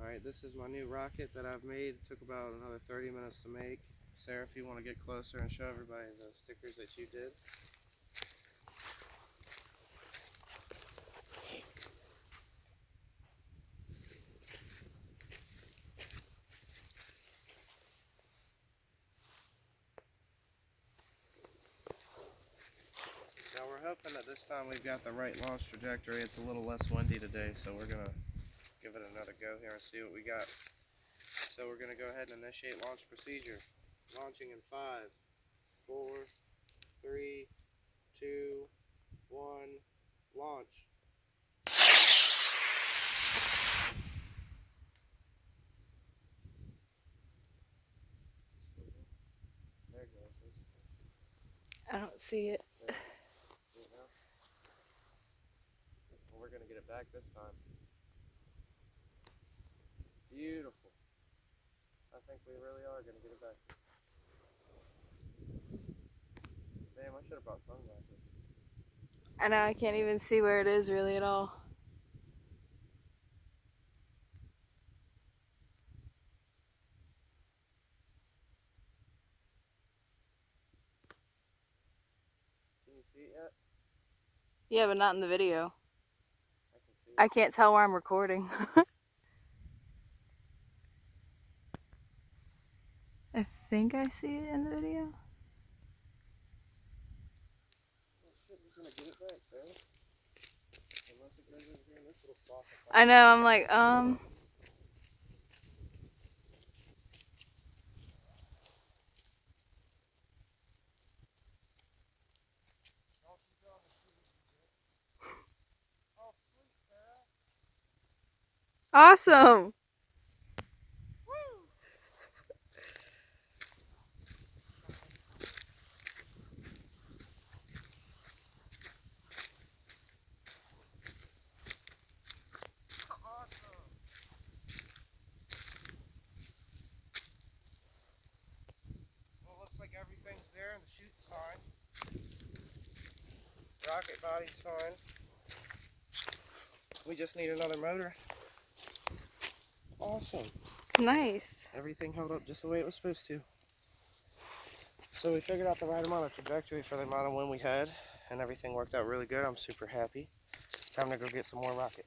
Alright, this is my new rocket that I've made. It took about another 30 minutes to make. Sarah, if you want to get closer and show everybody the stickers that you did. Now we're hoping that this time we've got the right launch trajectory. It's a little less windy today, so we're going to give it another go here and see what we got. So we're going to go ahead and initiate launch procedure. Launching in 5, 4, 3, 2, 1, launch. There it goes. I don't see it. There. See it now? Well, we're going to get it back this time. Beautiful. I think we really are going to get it back. Damn, I should have brought sunglasses. I know, I can't even see where it is really at all. Can you see it yet? Yeah, but not in the video. I can see it. I can't tell where I'm recording. I think I see it in the video. Oh shit, we're going to get it back, Sarah. Unless it goes over here in this little spot. I know, I'm like, awesome. Well, it looks like everything's there and the chute's fine. Rocket body's fine. We just need another motor. Awesome. Nice. Everything held up just the way it was supposed to. So we figured out the right amount of trajectory for the amount of wind we had, and everything worked out really good. I'm super happy. Time to go get some more rocket.